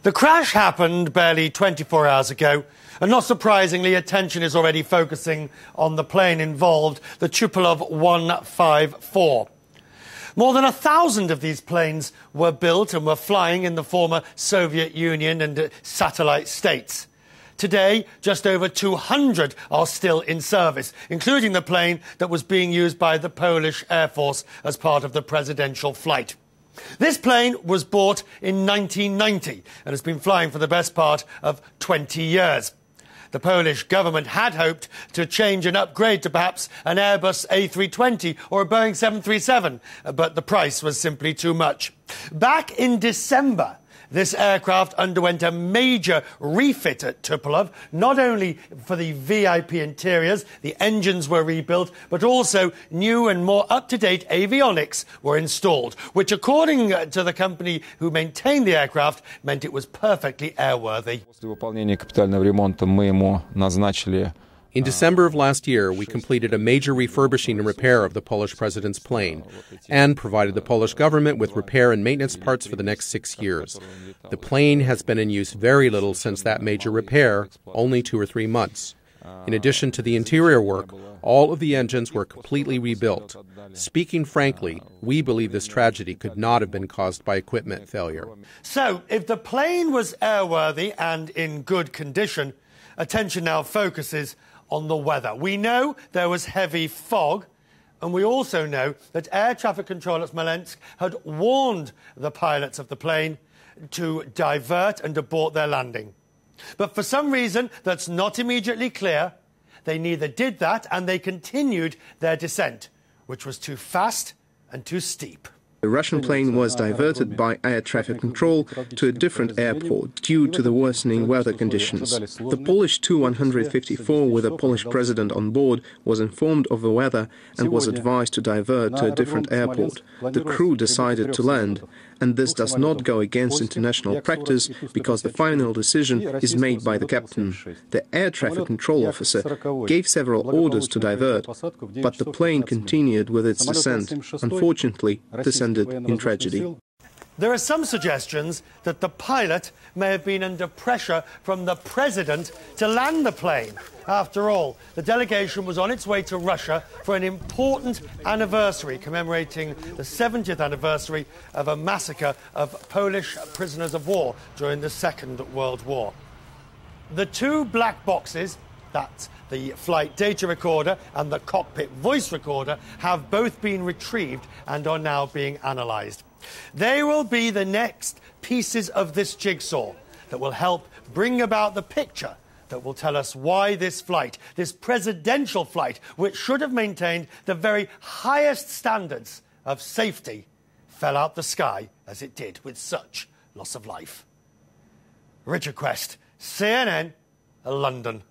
The crash happened barely 24 hours ago, and not surprisingly, attention is already focusing on the plane involved, the Tupolev 154. More than 1,000 of these planes were built and were flying in the former Soviet Union and satellite states. Today, just over 200 are still in service, including the plane that was being used by the Polish Air Force as part of the presidential flight. This plane was bought in 1990 and has been flying for the best part of 20 years. The Polish government had hoped to change and upgrade to perhaps an Airbus A320 or a Boeing 737, but the price was simply too much. Back in December, this aircraft underwent a major refit at Tupolev, not only for the VIP interiors, the engines were rebuilt, but also new and more up-to-date avionics were installed, which, according to the company who maintained the aircraft, meant it was perfectly airworthy. In December of last year, we completed a major refurbishing and repair of the Polish president's plane and provided the Polish government with repair and maintenance parts for the next 6 years. The plane has been in use very little since that major repair, only 2 or 3 months. In addition to the interior work, all of the engines were completely rebuilt. Speaking frankly, we believe this tragedy could not have been caused by equipment failure. So, if the plane was airworthy and in good condition, attention now focuses on the weather. We know there was heavy fog, and we also know that air traffic control at Smolensk had warned the pilots of the plane to divert and abort their landing. But for some reason that's not immediately clear, they neither did that and they continued their descent, which was too fast and too steep. The Russian plane was diverted by air traffic control to a different airport due to the worsening weather conditions. The Polish Tu-154 with a Polish president on board was informed of the weather and was advised to divert to a different airport. The crew decided to land, and this does not go against international practice because the final decision is made by the captain. The air traffic control officer gave several orders to divert, but the plane continued with its descent. Unfortunately, this ended in tragedy. There are some suggestions that the pilot may have been under pressure from the president to land the plane. After all, the delegation was on its way to Russia for an important anniversary commemorating the 70th anniversary of a massacre of Polish prisoners of war during the Second World War. The two black boxes, that's the flight data recorder and the cockpit voice recorder, have both been retrieved and are now being analysed. They will be the next pieces of this jigsaw that will help bring about the picture that will tell us why this flight, this presidential flight, which should have maintained the very highest standards of safety, fell out the sky as it did with such loss of life. Richard Quest, CNN, London.